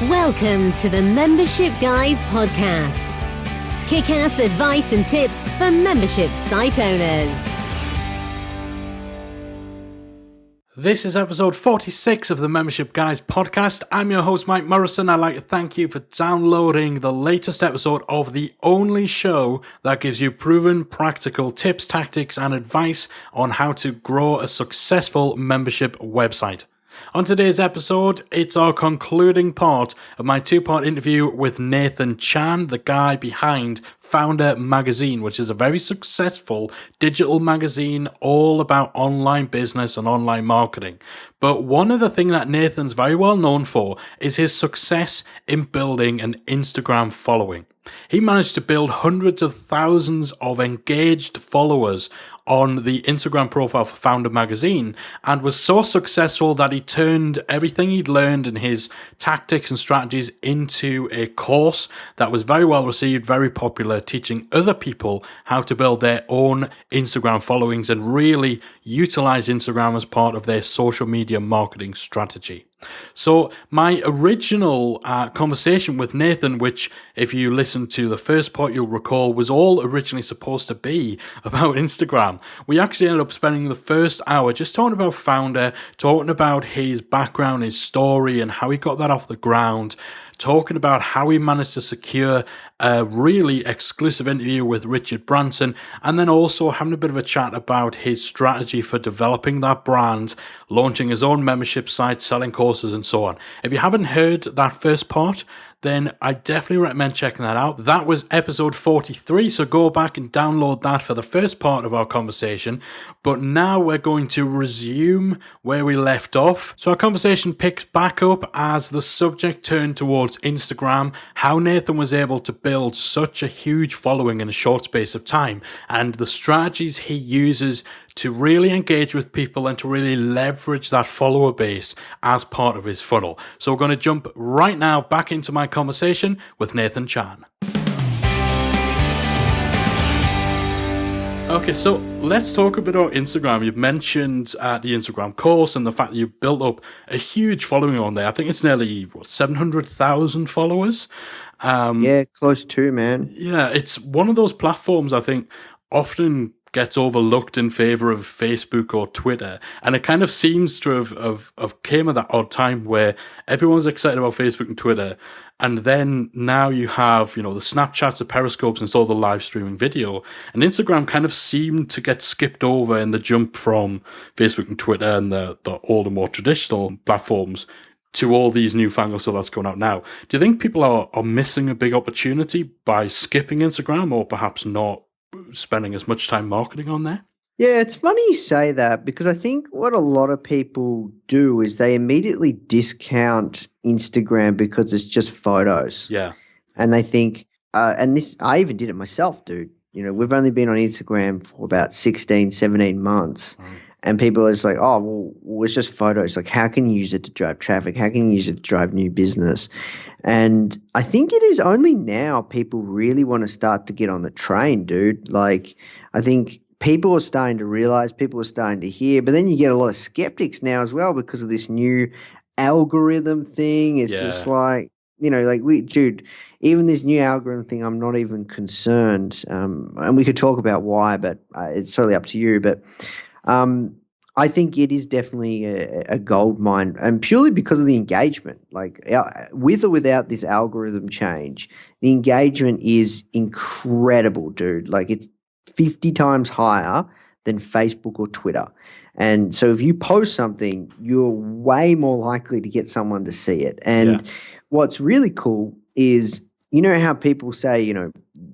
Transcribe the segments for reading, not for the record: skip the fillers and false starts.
Welcome to the Membership Guys podcast. Kick-ass advice and tips for membership site owners. This is episode 46 of the Membership Guys podcast. I'm your host, Mike Morrison. I'd like to thank you for downloading the latest episode of the only show that gives you proven, practical tips, tactics, and advice on how to grow a successful membership website. On today's episode, it's our concluding part of my two-part interview with Nathan Chan, the guy behind Founder Magazine, which is a very successful digital magazine all about online business and online marketing. But one of the things that Nathan's very well known for is his success in building an Instagram following. He managed to build hundreds of thousands of engaged followers on the Instagram profile for Founder Magazine and was so successful that he turned everything he'd learned in his tactics and strategies into a course that was very well received, very popular, teaching other people how to build their own Instagram followings and really utilize Instagram as part of their social media marketing strategy. So my original conversation with Nathan, which if you listen to the first part you'll recall was all originally supposed to be about Instagram, we actually ended up spending the first hour just talking about Founder, talking about his background, his story and how he got that off the ground, talking about how he managed to secure a really exclusive interview with Richard Branson, and then also having a bit of a chat about his strategy for developing that brand, launching his own membership site, selling courses and so on. If you haven't heard that first part, then I definitely recommend checking that out. That was episode 43, so go back and download that for the first part of our conversation. But now we're going to resume where we left off. So our conversation picks back up as the subject turned towards Instagram, how Nathan was able to build such a huge following in a short space of time, and the strategies he uses to really engage with people and to really leverage that follower base as part of his funnel. So we're going to jump right now back into my conversation with Nathan Chan. Okay, so let's talk a bit about Instagram. You've mentioned the Instagram course and the fact that you built up a huge following on there. I think it's nearly 700,000 followers. Yeah, close to, man. Yeah, it's one of those platforms I think often gets overlooked in favor of Facebook or Twitter, and it kind of seems to have came at that odd time where everyone's excited about Facebook and Twitter, and then now you have, the Snapchats, the Periscopes, and so the live streaming video, and Instagram kind of seemed to get skipped over in the jump from Facebook and Twitter and the older, more traditional platforms to all these newfangled stuff that's going out now. Do you think people are missing a big opportunity by skipping Instagram, or perhaps not spending as much time marketing on there? Yeah, it's funny you say that, because I think what a lot of people do is they immediately discount Instagram because it's just photos. Yeah. And they think, and this, I even did it myself, dude. We've only been on Instagram for about 16, 17 months. And people are just like, oh, well, it's just photos. Like, how can you use it to drive traffic? How can you use it to drive new business? And I think it is only now people really want to start to get on the train, dude. Like, I think people are starting to realize, people are starting to hear, but then you get a lot of skeptics now as well because of this new algorithm thing. It's just like, dude, even this new algorithm thing, I'm not even concerned. And we could talk about why, but it's totally up to you. But I think it is definitely a gold mine, and purely because of the engagement. Like, with or without this algorithm change, the engagement is incredible, dude. Like, it's 50 times higher than Facebook or Twitter. And so if you post something, you're way more likely to get someone to see it. And what's really cool is, how people say,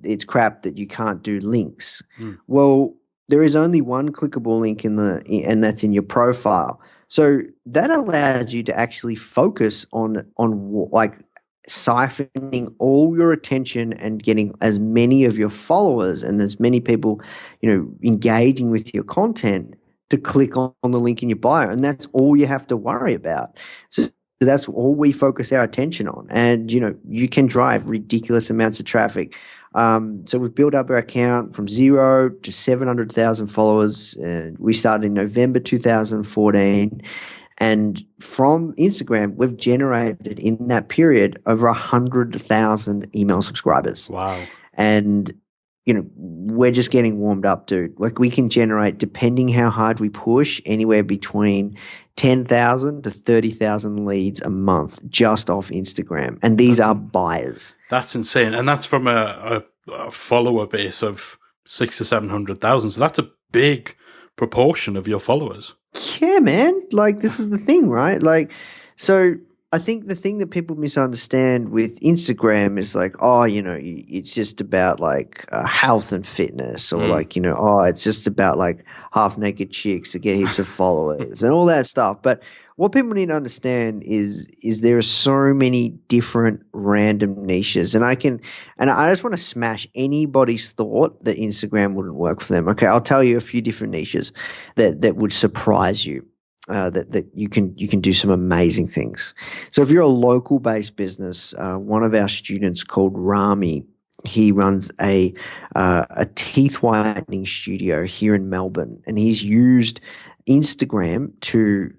it's crap that you can't do links. Well, there is only one clickable link and that's in your profile. So that allows you to actually focus on like siphoning all your attention and getting as many of your followers and as many people, engaging with your content to click on the link in your bio. And that's all you have to worry about. So that's all we focus our attention on. And, you can drive ridiculous amounts of traffic. So we've built up our account from 0 to 700,000 followers. We started in November 2014. And from Instagram, we've generated in that period over 100,000 email subscribers. Wow. And, we're just getting warmed up, dude. Like, we can generate, depending how hard we push, anywhere between 10,000 to 30,000 leads a month just off Instagram. And these are buyers. That's insane. And that's from a follower base of 600,000 to 700,000. So that's a big proportion of your followers. Yeah, man. Like, this is the thing, right? Like, so I think the thing that people misunderstand with Instagram is like, oh, it's just about like health and fitness, or like, oh, it's just about like half naked chicks to get heaps of followers and all that stuff. But what people need to understand is there are so many different random niches, and I just want to smash anybody's thought that Instagram wouldn't work for them. Okay, I'll tell you a few different niches that would surprise you. That you can do some amazing things. So if you're a local based business, one of our students called Rami, he runs a teeth whitening studio here in Melbourne, and he's used Instagram to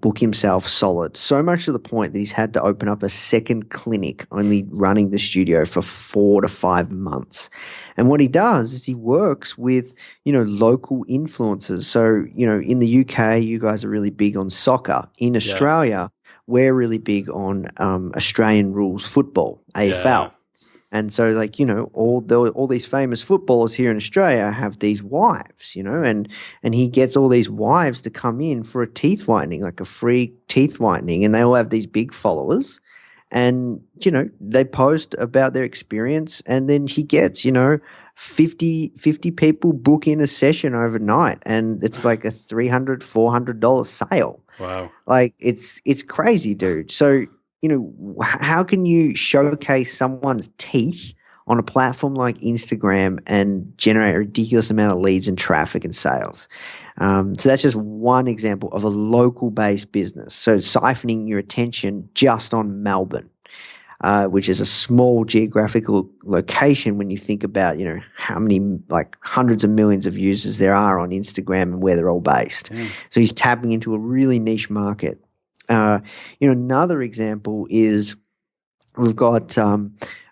book himself solid, so much to the point that he's had to open up a second clinic, only running the studio for 4 to 5 months. And what he does is he works with, local influencers. So, in the UK, you guys are really big on soccer. In Australia, we're really big on Australian rules football, AFL. Yeah. And so, like, all these famous footballers here in Australia have these wives, and he gets all these wives to come in for a teeth whitening, like a free teeth whitening, and they all have these big followers, and they post about their experience, and then he gets 50 people book in a session overnight, and it's like a $300, $400 sale. Wow. Like, it's crazy, dude. So, how can you showcase someone's teeth on a platform like Instagram and generate a ridiculous amount of leads and traffic and sales? So that's just one example of a local-based business. So siphoning your attention just on Melbourne, which is a small geographical location when you think about, how many, like, hundreds of millions of users there are on Instagram and where they're all based. So he's tapping into a really niche market. Another example is we've got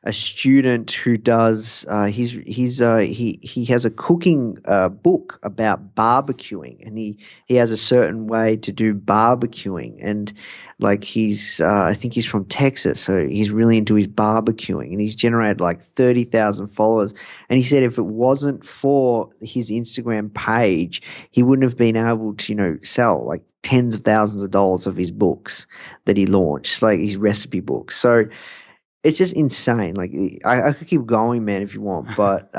a student who does he has a cooking book about barbecuing, and he has a certain way to do barbecuing, and like I think he's from Texas, so he's really into his barbecuing, and he's generated like 30,000 followers. And he said if it wasn't for his Instagram page, he wouldn't have been able to sell like tens of thousands of dollars of his books that he launched, like his recipe books. So it's just insane. Like, I could keep going, man, if you want, but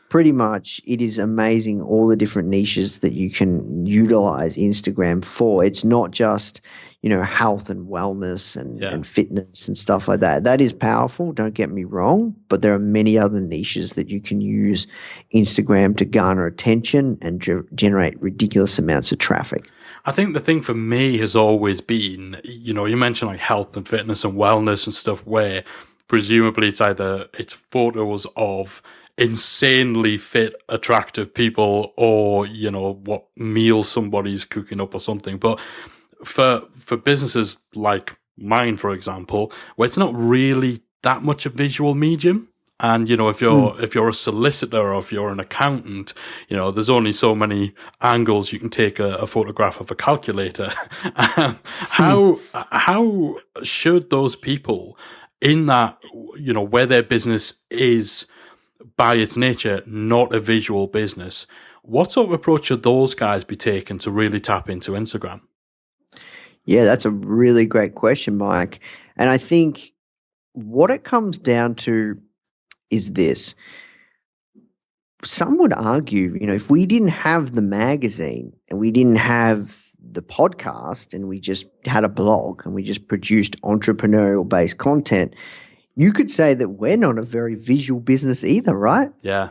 pretty much it is amazing all the different niches that you can utilize Instagram for. It's not just, health and wellness and fitness and stuff like that. That is powerful, don't get me wrong, but there are many other niches that you can use Instagram to garner attention and generate ridiculous amounts of traffic. I think the thing for me has always been, you mentioned like health and fitness and wellness and stuff, where presumably it's photos of insanely fit, attractive people, or, what meal somebody's cooking up or something. But for businesses like mine, for example, where it's not really that much a visual medium, and if you're a solicitor or if you're an accountant, there's only so many angles you can take a photograph of a calculator. How should those people in that, where their business is by its nature not a visual business, what sort of approach should those guys be taking to really tap into Instagram? Yeah, that's a really great question, Mike. And I think what it comes down to is this. Some would argue, if we didn't have the magazine and we didn't have the podcast and we just had a blog and we just produced entrepreneurial-based content, you could say that we're not a very visual business either, right? Yeah.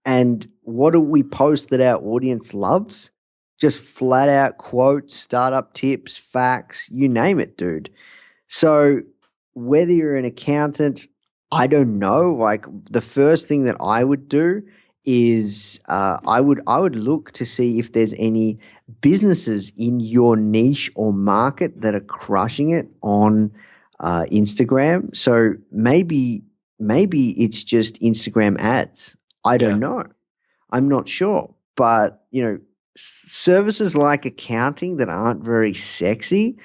And what do we post that our audience loves? Just flat out quotes, startup tips, facts, you name it, dude. So whether you're an accountant, I don't know, like the first thing that I would do is I would look to see if there's any businesses in your niche or market that are crushing it on Instagram. So maybe it's just Instagram ads. I Yeah. don't know. I'm not sure. But, services like accounting that aren't very sexy,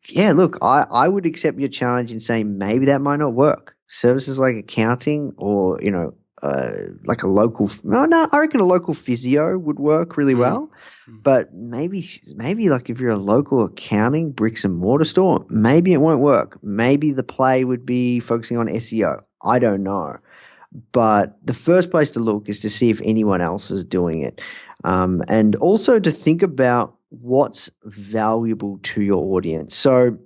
yeah, look, I would accept your challenge in saying maybe that might not work. Services like accounting or, like a local, no, I reckon a local physio would work really well. But maybe like if you're a local accounting bricks and mortar store, maybe it won't work. Maybe the play would be focusing on SEO. I don't know. But the first place to look is to see if anyone else is doing it. And also to think about what's valuable to your audience. So,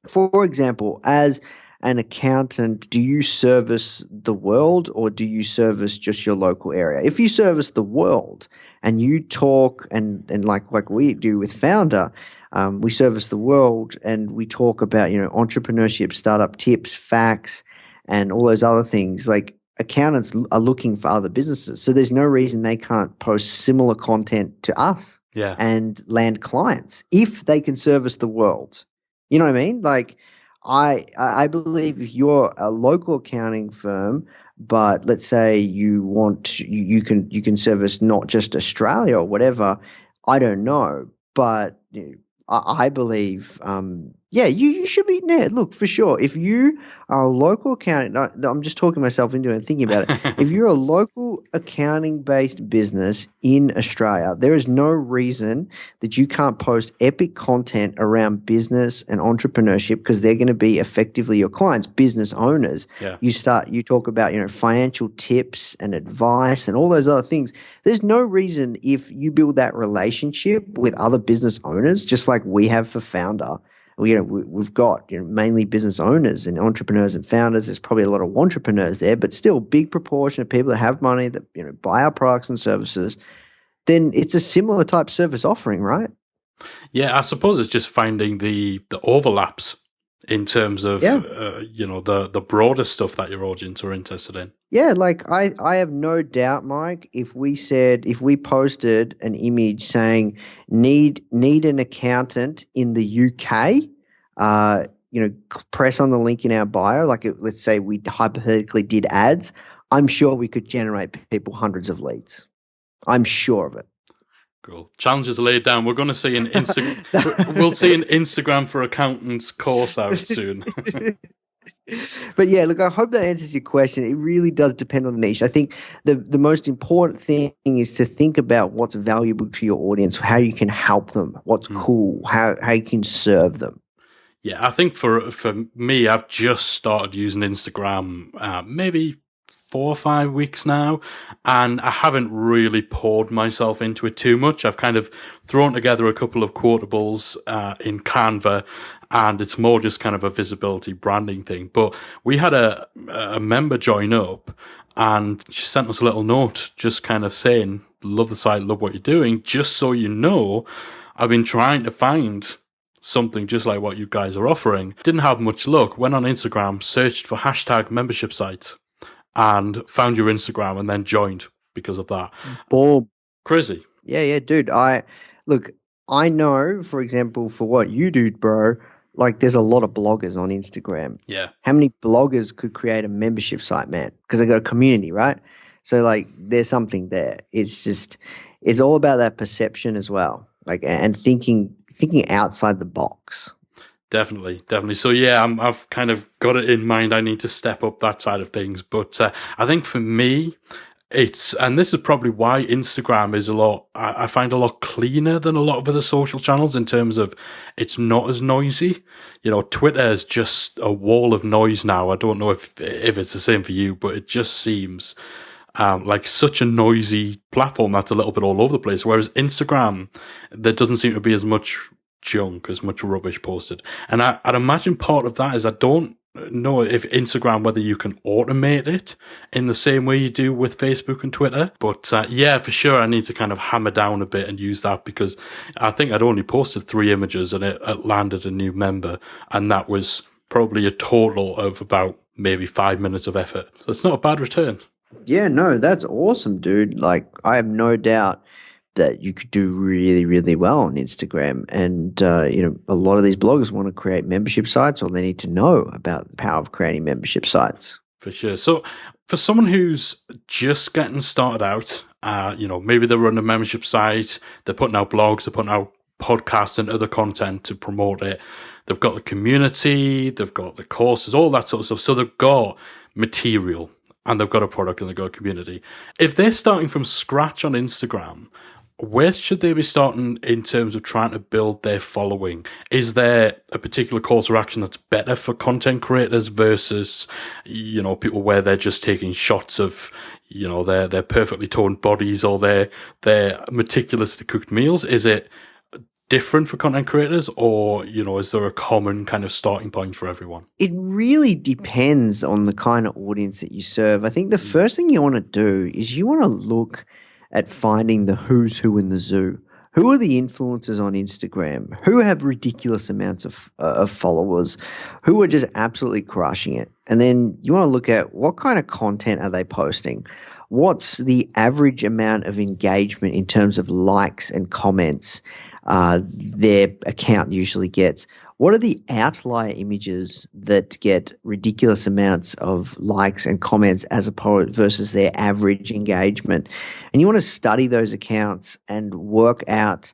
for example, as an accountant, do you service the world or do you service just your local area? If you service the world and you talk and like we do with Founder, we service the world and we talk about entrepreneurship, startup tips, facts, and all those other things. Like accountants are looking for other businesses, so there's no reason they can't post similar content to us Yeah. and land clients if they can service the world. You know what I mean? Like, I believe if you're a local accounting firm, but let's say you can service not just Australia or whatever. I don't know, but I believe yeah, you should be. Yeah, look, for sure. If you are a local accounting, I'm just talking myself into it and thinking about it. If you're a local accounting based business in Australia, there is no reason that you can't post epic content around business and entrepreneurship because they're going to be effectively your clients, business owners. Yeah. You talk about, financial tips and advice and all those other things. There's no reason if you build that relationship with other business owners, just like we have for Founder. We've got mainly business owners and entrepreneurs and founders. There's probably a lot of entrepreneurs there, but still big proportion of people that have money that buy our products and services. Then it's a similar type service offering, right? Yeah, I suppose it's just finding the overlaps in terms of the broader stuff that your audience are interested in. Yeah, like I have no doubt, Mike, if we posted an image saying need an accountant in the UK, press on the link in our bio, let's say we hypothetically did ads, I'm sure we could generate people hundreds of leads. I'm sure of it. Cool. Challenges laid down. We're going to see an we'll see an Instagram for accountants course out soon. But yeah, look, I hope that answers your question. It really does depend on the niche. I think the most important thing is to think about what's valuable to your audience, how you can help them, what's cool, how you can serve them. Yeah, I think for me, I've just started using Instagram maybe 4 or 5 weeks now, and I haven't really poured myself into it too much. I've kind of thrown together a couple of quotables in Canva, and it's more just kind of a visibility branding thing. But we had a member join up, and she sent us a little note just kind of saying, love the site, love what you're doing. Just so you know, I've been trying to find something just like what you guys are offering. Didn't have much luck. Went on Instagram, searched for hashtag membership sites, and found your Instagram and then joined because of that. Boom. Crazy. Yeah, dude. I know, for example, for what you do, bro, like there's a lot of bloggers on Instagram. Yeah. How many bloggers could create a membership site, man? Because they got a community, right? So like there's something there. It's all about that perception as well. Like, and thinking outside the box. Definitely. So yeah, I've kind of got it in mind. I need to step up that side of things. But I think for me, and this is probably why Instagram is I find a lot cleaner than a lot of other social channels in terms of it's not as noisy. Twitter is just a wall of noise now. I don't know if it's the same for you, but it just seems like such a noisy platform that's a little bit all over the place. Whereas Instagram, there doesn't seem to be as much junk, as much rubbish posted. And I'd imagine part of that is I don't know if Instagram, whether you can automate it in the same way you do with Facebook and Twitter. But yeah, for sure, I need to kind of hammer down a bit and use that, because I think I'd only posted 3 images and it landed a new member. And that was probably a total of about maybe 5 minutes of effort. So it's not a bad return. Yeah, no, that's awesome, dude. Like, I have no doubt that you could do really, really well on Instagram. And, a lot of these bloggers want to create membership sites or they need to know about the power of creating membership sites. For sure. So for someone who's just getting started out, maybe they're running a membership site, they're putting out blogs, they're putting out podcasts and other content to promote it. They've got the community, they've got the courses, all that sort of stuff. So they've got material and they've got a product and they've got a community. If they're starting from scratch on Instagram, where should they be starting in terms of trying to build their following? Is there a particular course of action that's better for content creators versus, people where they're just taking shots of, their perfectly toned bodies or their meticulously cooked meals? Is it different for content creators, or, is there a common kind of starting point for everyone? It really depends on the kind of audience that you serve. I think the first thing you want to do is you want to look at finding the who's who in the zoo. Who are the influencers on Instagram? Who have ridiculous amounts of followers? Who are just absolutely crushing it? And then you want to look at what kind of content are they posting? What's the average amount of engagement in terms of likes and comments their account usually gets? What are the outlier images that get ridiculous amounts of likes and comments as opposed versus their average engagement? And you want to study those accounts and work out,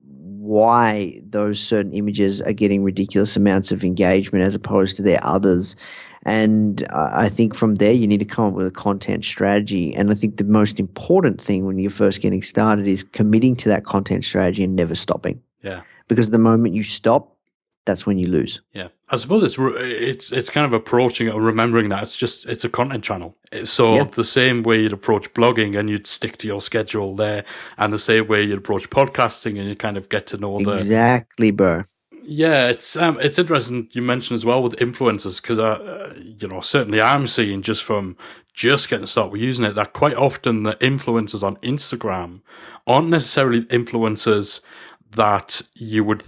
why those certain images are getting ridiculous amounts of engagement as opposed to their others. And I think from there, you need to come up with a content strategy. And I think the most important thing when you're first getting started is committing to that content strategy and never stopping. Yeah. Because the moment you stop, that's when you lose. Yeah, I suppose it's kind of approaching it or remembering that it's a content channel. So the same way you'd approach blogging and you'd stick to your schedule there, and the same way you'd approach podcasting and you kind of get to know exactly, bro. Yeah, it's interesting you mentioned as well with influencers, because certainly I'm seeing just from getting started with using it that quite often the influencers on Instagram aren't necessarily influencers that you would,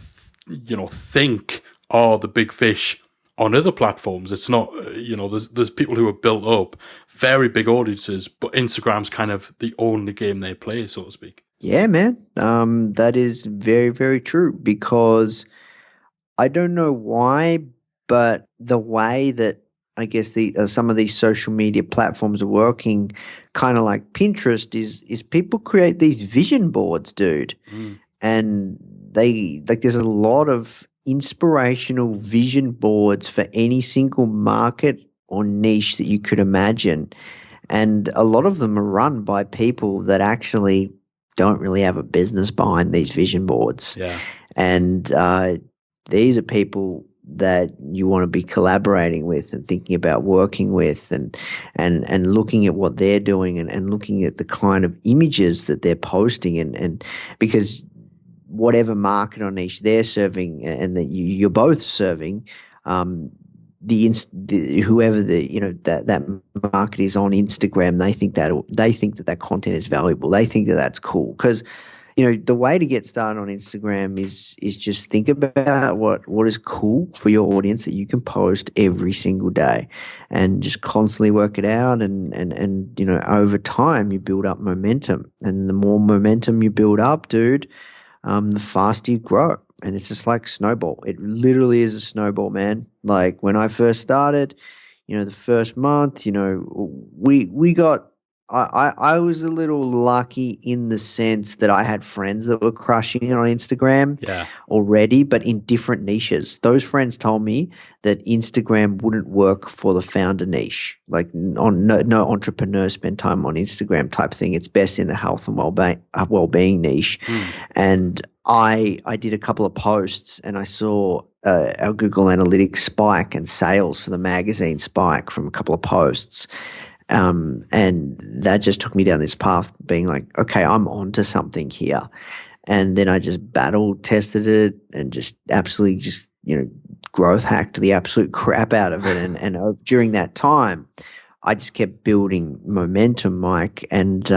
think are the big fish on other platforms. It's not, there's people who are built up, very big audiences, but Instagram's kind of the only game they play, so to speak. Yeah, man. That is very, very true, because I don't know why, but the way that I guess some of these social media platforms are working, kind of like Pinterest, is people create these vision boards, dude. And there's a lot of inspirational vision boards for any single market or niche that you could imagine. And a lot of them are run by people that actually don't really have a business behind these vision boards. Yeah. And these are people that you want to be collaborating with and thinking about working with and looking at what they're doing and looking at the kind of images that they're posting and because whatever market or niche they're serving and that you're both serving, whoever that market is on Instagram, they think that content is valuable. They think that that's cool because the way to get started on Instagram is just think about what is cool for your audience that you can post every single day, and just constantly work it out. And over time you build up momentum, and the more momentum you build up, dude, the faster you grow. And it's just like snowball. It literally is a snowball, man. Like when I first started, the first month, we got. I was a little lucky in the sense that I had friends that were crushing it on Instagram already, but in different niches. Those friends told me that Instagram wouldn't work for the founder niche. Like no entrepreneurs spend time on Instagram type thing. It's best in the health and well-being niche. And I did a couple of posts and I saw our Google Analytics spike and sales for the magazine spike from a couple of posts. And that just took me down this path being like, okay, I'm onto something here. And then I just battle tested it and just absolutely growth hacked the absolute crap out of it. And during that time, I just kept building momentum, Mike. And,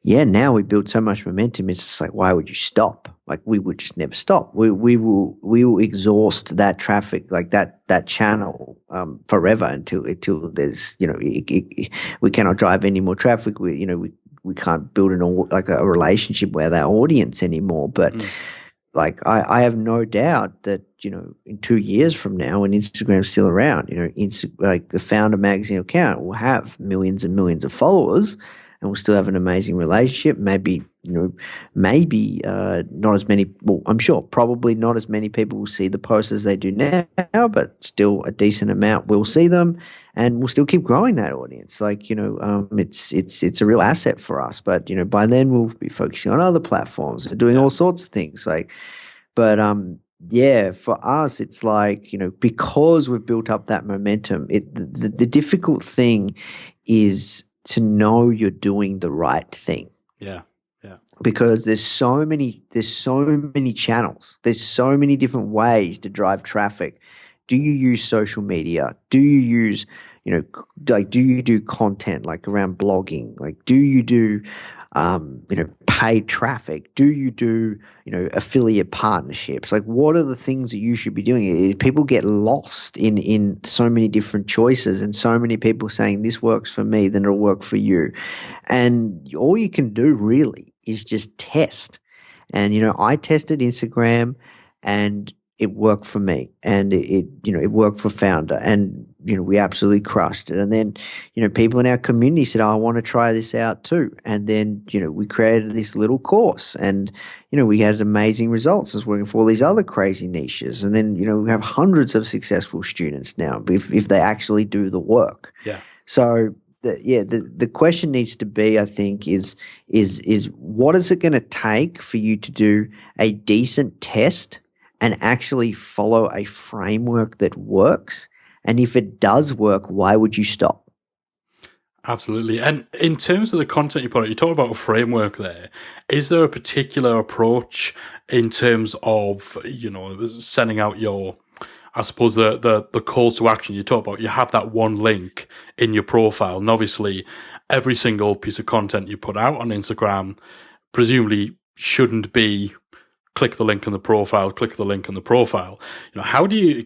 now we built so much momentum. It's just like, why would you stop? Like we would just never stop. We will exhaust that traffic, like that channel forever until there's we cannot drive any more traffic. We can't build a relationship with our audience anymore. But like I have no doubt that in 2 years from now, when Instagram's still around, like the Founder Magazine account will have millions and millions of followers, and we'll still have an amazing relationship. Maybe not as many. Well, I'm sure probably not as many people will see the posts as they do now, but still a decent amount will see them, and we'll still keep growing that audience. Like it's a real asset for us. But by then we'll be focusing on other platforms and doing all sorts of things. Yeah, for us, it's like, because we've built up that momentum, the difficult thing is to know you're doing the right thing. Yeah. Yeah. Because there's so many channels. There's so many different ways to drive traffic. Do you use social media? Do you use, do you do content like around blogging? Like, do you do paid traffic? Do you do, affiliate partnerships? Like, what are the things that you should be doing? People get lost in so many different choices and so many people saying this works for me, then it'll work for you. And all you can do really is just test. And, I tested Instagram and it worked for me, and it worked for Founder, and, we absolutely crushed it. And then, people in our community said, oh, I want to try this out too. And then, we created this little course, and, we had amazing results. I was working for all these other crazy niches. And then, we have hundreds of successful students now if they actually do the work. Yeah. So the question needs to be, I think, is what is it going to take for you to do a decent test and actually follow a framework that works? And if it does work, why would you stop? Absolutely. And in terms of the content you put out, you talk about a framework there. Is there a particular approach in terms of, sending out your, I suppose, the calls to action? You talk about, you have that one link in your profile, and obviously every single piece of content you put out on Instagram presumably shouldn't be click the link in the profile, click the link in the profile. How do you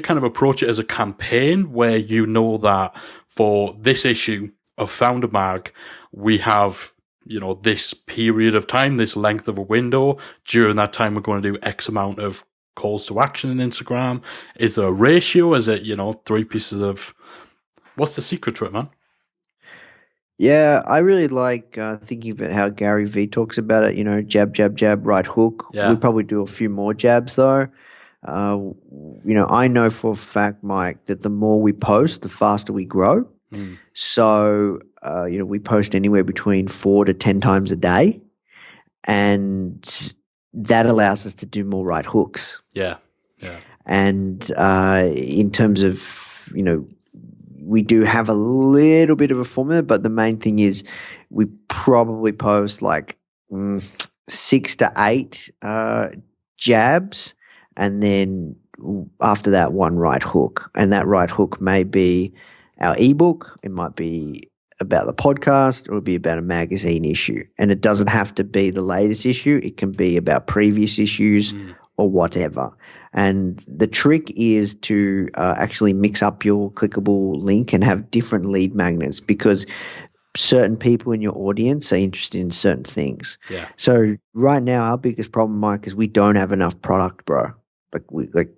kind of approach it as a campaign where that for this issue of Founder Mag, we have, this period of time, this length of a window. During that time, we're going to do X amount of calls to action in Instagram. Is there a ratio? Is it, 3 pieces of, what's the secret to it, man? Yeah, I really like thinking about how Gary Vee talks about it, jab, jab, jab, right hook. Yeah. We probably do a few more jabs though. I know for a fact, Mike, that the more we post, the faster we grow. So, we post anywhere between 4 to 10 times a day, and that allows us to do more right hooks. Yeah, yeah. And in terms of, we do have a little bit of a formula, but the main thing is we probably post like 6 to 8 jabs, and then after that, one right hook. And that right hook may be our ebook, it might be about the podcast, or it'll be about a magazine issue. And it doesn't have to be the latest issue. It can be about previous issues or whatever. And the trick is to actually mix up your clickable link and have different lead magnets, because certain people in your audience are interested in certain things. Yeah. So right now, our biggest problem, Mike, is we don't have enough product, bro.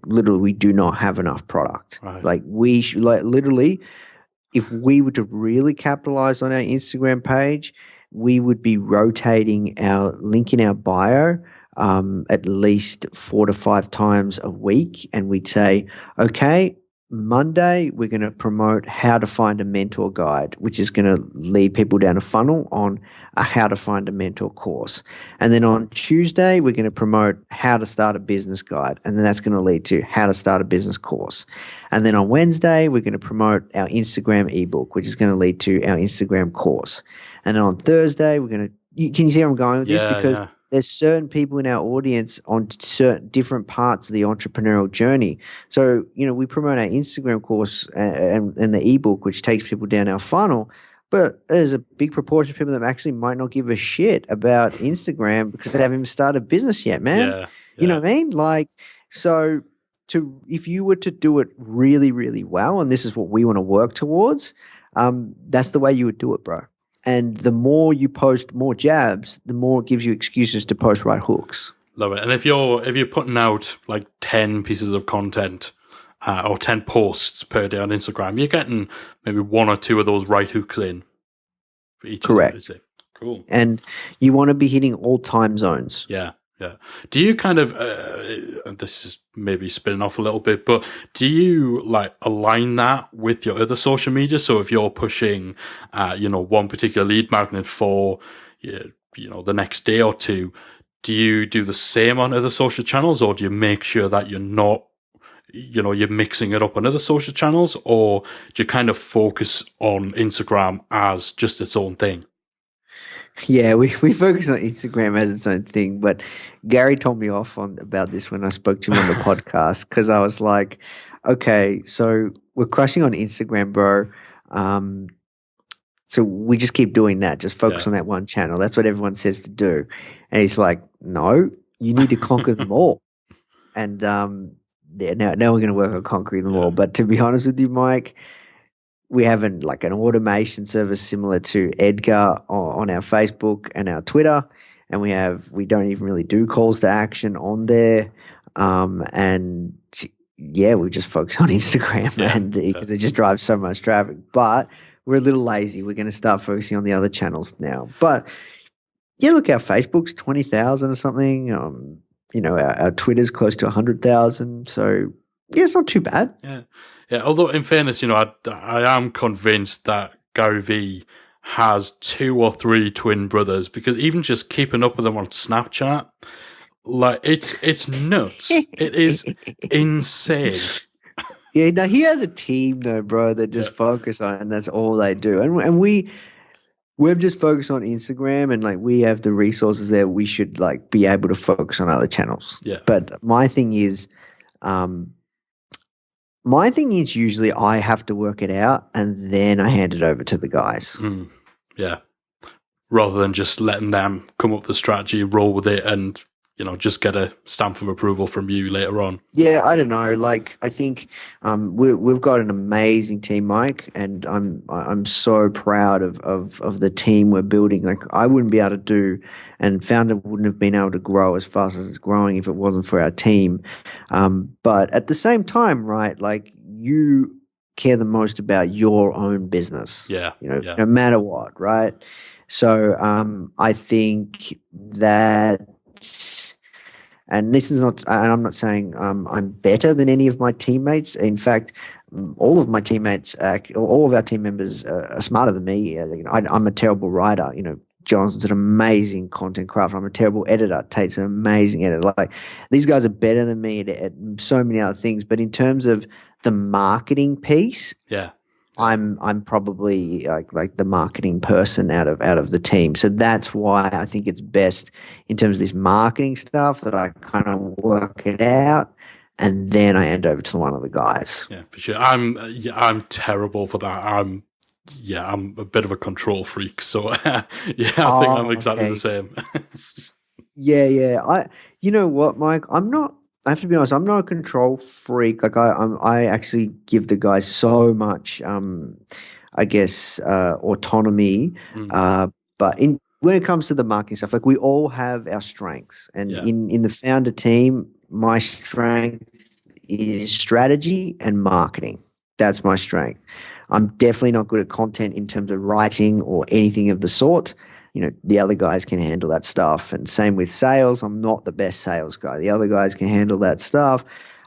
Literally, we do not have enough product. Right. Literally, if we were to really capitalize on our Instagram page, we would be rotating our link in our bio at least 4 to 5 times a week. And we'd say, okay, Monday, we're going to promote how to find a mentor guide, which is going to lead people down a funnel on a how to find a mentor course. And then on Tuesday, we're going to promote how to start a business guide. And then that's going to lead to how to start a business course. And then on Wednesday, we're going to promote our Instagram ebook, which is going to lead to our Instagram course. And then on Thursday, we're going to, can you see where I'm going with this? Because there's certain people in our audience on certain different parts of the entrepreneurial journey. So, we promote our Instagram course and the ebook, which takes people down our funnel. But there's a big proportion of people that actually might not give a shit about Instagram because they haven't even started a business yet, man. Yeah. You know what I mean? So if you were to do it really, really well, and this is what we want to work towards, that's the way you would do it, bro. And the more you post more jabs, the more it gives you excuses to post right hooks. Love it. And if you're putting out like 10 pieces of content or 10 posts per day on Instagram, you're getting maybe one or two of those right hooks in for each. Correct. Of them. Cool. And you want to be hitting all time zones. Yeah. Yeah. Do you kind of, this is maybe spinning off a little bit, but do you like align that with your other social media? So if you're pushing, one particular lead magnet for, the next day or two, do you do the same on other social channels, or do you make sure that you're not, you're mixing it up on other social channels, or do you kind of focus on Instagram as just its own thing? Yeah, we focus on Instagram as its own thing, but Gary told me off about this when I spoke to him on the podcast, because I was like, okay, so we're crushing on Instagram, bro. So we just keep doing that, just focus on that one channel. That's what everyone says to do. And he's like, no, you need to conquer them all. And now we're going to work on conquering them all. But to be honest with you, Mike, we have an automation service similar to Edgar on our Facebook and our Twitter, and we don't even really do calls to action on there. We just focus on Instagram because it just drives so much traffic. But we're a little lazy. We're going to start focusing on the other channels now. But yeah, look, our Facebook's 20,000 or something. Our Twitter's close to 100,000. So yeah, it's not too bad. Yeah. Yeah, although in fairness, I am convinced that Gary Vee has 2 or 3 twin brothers, because even just keeping up with them on Snapchat, like it's nuts. It is insane. Yeah, no, he has a team though, bro, that just focus on it, and that's all they do. And we've just focused on Instagram, and we have the resources there. We should be able to focus on other channels. Yeah. But my thing is usually I have to work it out, and then I hand it over to the guys. Yeah. Rather than just letting them come up with the strategy, roll with it, and just get a stamp of approval from you later on. Yeah, I don't know. I think we've got an amazing team, Mike, and I'm so proud of the team we're building. I wouldn't be able to do, and Founder wouldn't have been able to grow as fast as it's growing if it wasn't for our team. But at the same time, right, you care the most about your own business. No matter what, right? So I think that. And this is not, and I'm not saying I'm better than any of my teammates. In fact, all of my teammates, all of our team members are smarter than me. I'm a terrible writer. Jonathan's an amazing content crafter. I'm a terrible editor. Tate's an amazing editor. These guys are better than me at so many other things. But in terms of the marketing piece, I'm probably like the marketing person out of the team. So that's why I think it's best in terms of this marketing stuff that I kind of work it out, and then I hand over to one of the guys. Yeah, for sure. I'm terrible for that. I'm a bit of a control freak. So I think I'm exactly the same. Yeah. You know what, Mike? I have to be honest, I'm not a control freak. I actually give the guys so much, autonomy. But when it comes to the marketing stuff, we all have our strengths. And in the founder team, my strength is strategy and marketing. That's my strength. I'm definitely not good at content in terms of writing or anything of the sort. The other guys can handle that stuff. And same with sales. I'm not the best sales guy. The other guys can handle that stuff.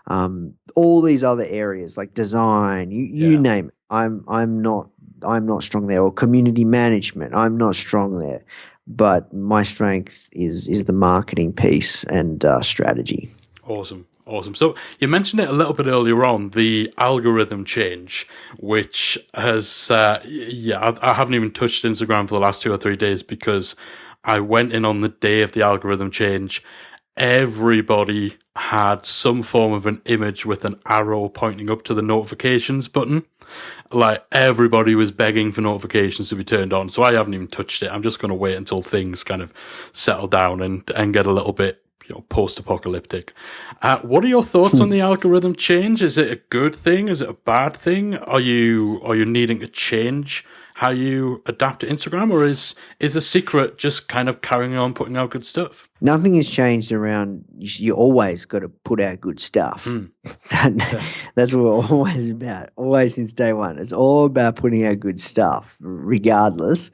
All these other areas like design, you name it. I'm not strong there. Or community management, I'm not strong there. But my strength is the marketing piece and strategy. Awesome. So you mentioned it a little bit earlier on, the algorithm change, which has, I haven't even touched Instagram for the last 2 or 3 days because I went in on the day of the algorithm change. Everybody had some form of an image with an arrow pointing up to the notifications button. Everybody was begging for notifications to be turned on. So I haven't even touched it. I'm just going to wait until things kind of settle down and get a little bit post-apocalyptic. What are your thoughts on the algorithm change? Is it a good thing? Is it a bad thing? Are you needing to change how you adapt to Instagram, or is the secret just kind of carrying on putting out good stuff? Nothing has changed around. You always got to put out good stuff. That's what we're always about. Always since day one. It's all about putting out good stuff, regardless.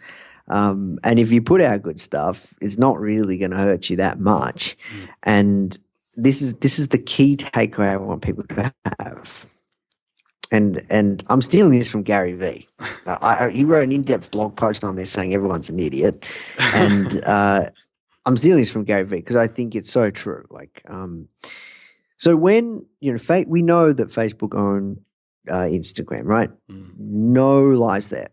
And if you put out good stuff, it's not really going to hurt you that much. And this is the key takeaway I want people to have. And I'm stealing this from Gary Vee. He wrote an in-depth blog post on this saying everyone's an idiot, and I'm stealing this from Gary Vee because I think it's so true. So when we know that Facebook own Instagram, right? No lies there.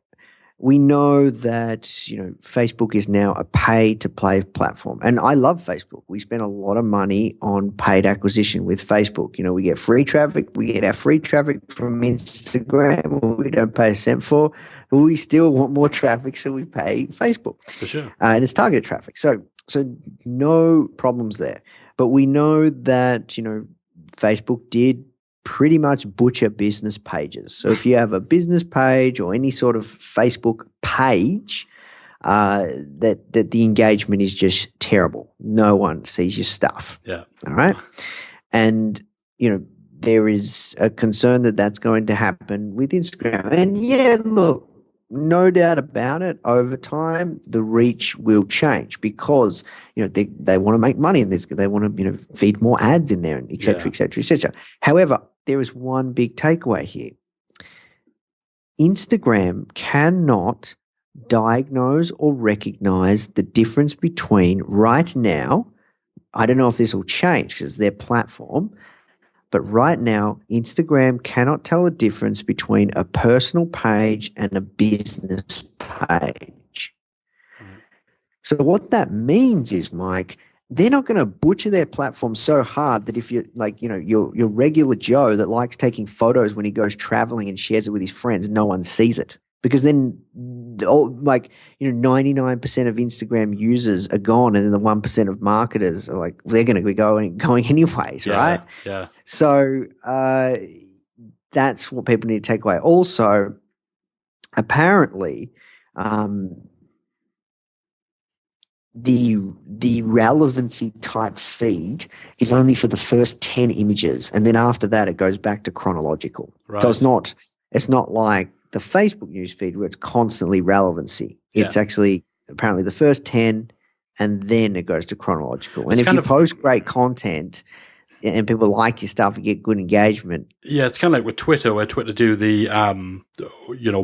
We know that Facebook is now a pay-to-play platform, and I love Facebook. We spend a lot of money on paid acquisition with Facebook. We get free traffic. We get our free traffic from Instagram, we don't pay a cent for, but we still want more traffic, so we pay Facebook. For sure, and it's targeted traffic. So no problems there. But we know that Facebook did pretty much butcher business pages. So if you have a business page or any sort of Facebook page, that the engagement is just terrible. No one sees your stuff. Yeah. All right. And there is a concern that that's going to happen with Instagram. And yeah, look, no doubt about it, over time the reach will change because they want to make money and they want to feed more ads in there, and et cetera, et cetera, et cetera. However, there is one big takeaway here. Instagram cannot diagnose or recognize the difference between right now. I don't know if this will change because it's their platform. But right now, Instagram cannot tell the difference between a personal page and a business page. So what that means is, Mike, they're not going to butcher their platform so hard that if you're your regular Joe that likes taking photos when he goes traveling and shares it with his friends, no one sees it. Because then 99% of Instagram users are gone, and then the 1% of marketers are they're going to be going anyways, right? Yeah. So that's what people need to take away. Also, apparently, the relevancy type feed is only for the first 10 images, and then after that it goes back to chronological. Right. So it's not like the Facebook news feed where it's constantly relevancy. It's actually apparently the first 10 and then it goes to chronological. And if you post great content and people like your stuff, you get good engagement. Yeah, it's kind of like with Twitter, where Twitter do the,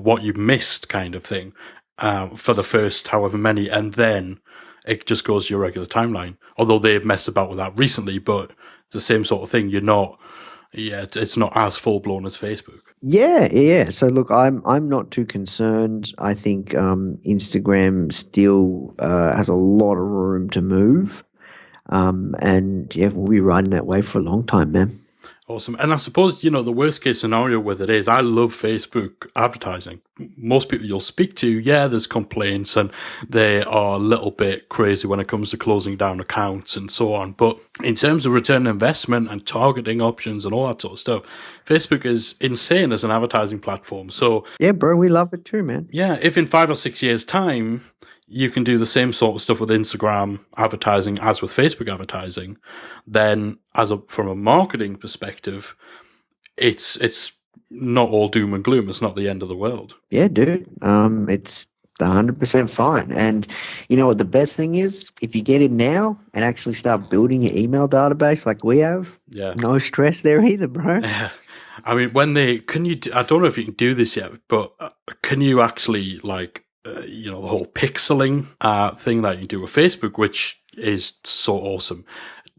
what you missed kind of thing for the first however many, and then it just goes to your regular timeline. Although they've messed about with that recently, but it's the same sort of thing. It's not as full-blown as Facebook. Yeah. So look, I'm not too concerned. I think Instagram still has a lot of room to move. And we'll be riding that wave for a long time, man. Awesome. And I suppose, the worst case scenario with it is I love Facebook advertising. Most people you'll speak to, there's complaints and they are a little bit crazy when it comes to closing down accounts and so on. But in terms of return on investment and targeting options and all that sort of stuff, Facebook is insane as an advertising platform. So yeah, bro, we love it too, man. Yeah, if in 5 or 6 years' time you can do the same sort of stuff with Instagram advertising as with Facebook advertising, then from a marketing perspective, it's not all doom and gloom. It's not the end of the world. Yeah, dude. It's 100% fine. And you know what the best thing is? If you get in now and actually start building your email database like we have, no stress there either, bro. Yeah. I mean, I don't know if you can do this yet, but can you actually the whole pixeling thing that you do with Facebook, which is so awesome.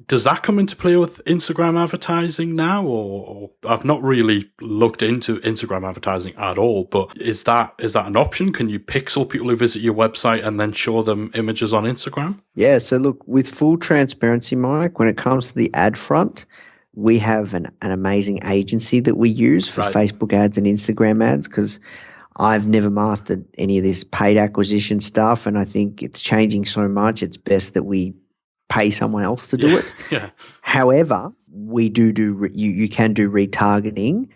Does that come into play with Instagram advertising now, or I've not really looked into Instagram advertising at all, but is that an option? Can you pixel people who visit your website and then show them images on Instagram? Yeah, so look, with full transparency, Mike, when it comes to the ad front, we have an amazing agency that we use for Facebook ads and Instagram ads, because I've never mastered any of this paid acquisition stuff, and I think it's changing so much. It's best that we pay someone else to do it. Yeah. However, we you can do retargeting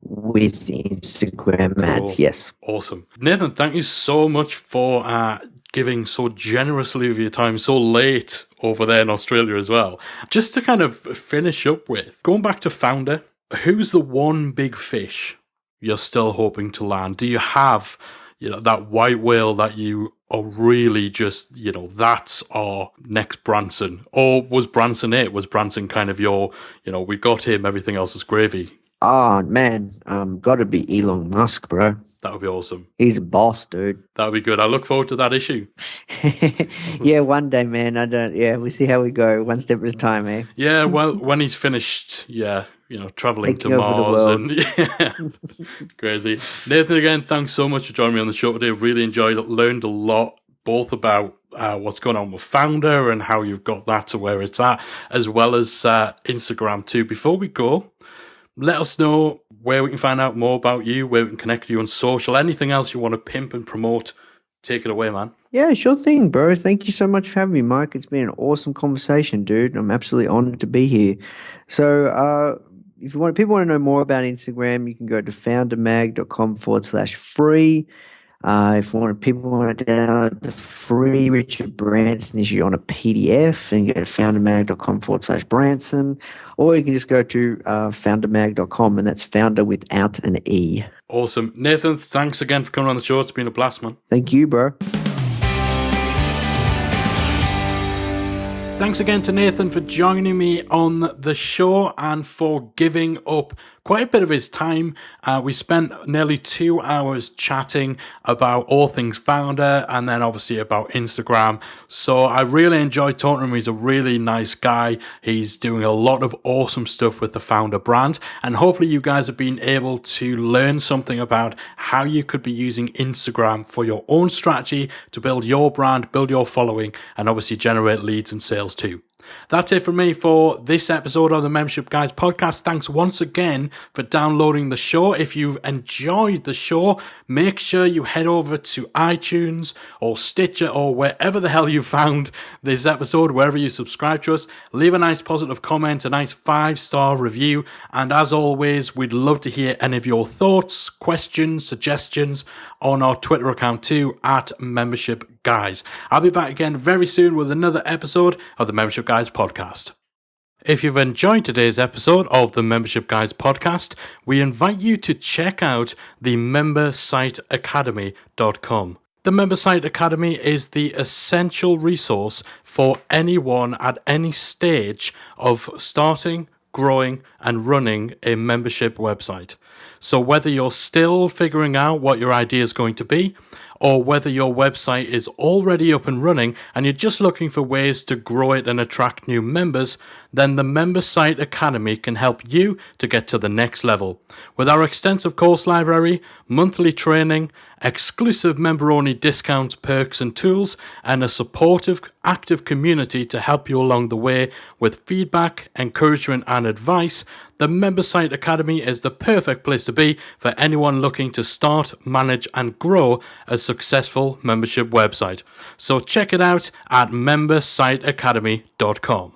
with Instagram ads. Cool. Yes. Awesome. Nathan, thank you so much for giving so generously of your time so late over there in Australia as well. Just to kind of finish up with, going back to Founder, who's the one big fish you're still hoping to land? Do you have, that white whale that you are really just, that's our next Branson? Or was Branson it? Was Branson kind of your, we got him, everything else is gravy? Oh man, got to be Elon Musk, bro. That would be awesome. He's a boss, dude. That would be good. I look forward to that issue. Yeah, one day, man. We'll see how we go, one step at a time, eh? Yeah, well, when he's finished, traveling to Taking over the Mars world. and crazy. Nathan, again, thanks so much for joining me on the show today. Really enjoyed it, learned a lot, both about what's going on with Founder and how you've got that to where it's at, as well as Instagram too. Before we go, let us know where we can find out more about you, where we can connect you on social, anything else you want to pimp and promote. Take it away, man. Yeah, sure thing, bro. Thank you so much for having me, Mike. It's been an awesome conversation, dude. I'm absolutely honored to be here. So, if people want to know more about Instagram, you can go to foundermag.com/free. If people want to download the free Richard Branson issue on a PDF, and go to foundermag.com/Branson, or you can just go to foundermag.com, and that's founder without an E. Awesome. Nathan, thanks again for coming on the show. It's been a blast, man. Thank you, bro. Thanks again to Nathan for joining me on the show and for giving up quite a bit of his time. We spent nearly 2 hours chatting about all things Founder and then obviously about Instagram. So I really enjoyed talking to him. He's a really nice guy. He's doing a lot of awesome stuff with the Founder brand. And hopefully you guys have been able to learn something about how you could be using Instagram for your own strategy to build your brand, build your following, and obviously generate leads and sales too. That's it from me for this episode of the Membership Guys podcast. Thanks once again for downloading the show. If you've enjoyed the show, make sure you head over to iTunes or Stitcher or wherever the hell you found this episode, wherever you subscribe to us. Leave a nice positive comment, a nice 5-star review. And as always, we'd love to hear any of your thoughts, questions, suggestions on our Twitter account too, @MembershipGuys. I'll be back again very soon with another episode of the Membership Guys podcast. If you've enjoyed today's episode of the Membership Guys podcast, we invite you to check out the membersiteacademy.com. The Member Site Academy is the essential resource for anyone at any stage of starting, growing, and running a membership website. So whether you're still figuring out what your idea is going to be, or whether your website is already up and running and you're just looking for ways to grow it and attract new members, then the Member Site Academy can help you to get to the next level. With our extensive course library, monthly training, exclusive member-only discounts, perks and tools, and a supportive, active community to help you along the way with feedback, encouragement and advice, the Member Site Academy is the perfect place to be for anyone looking to start, manage and grow a successful membership website. So check it out at membersiteacademy.com.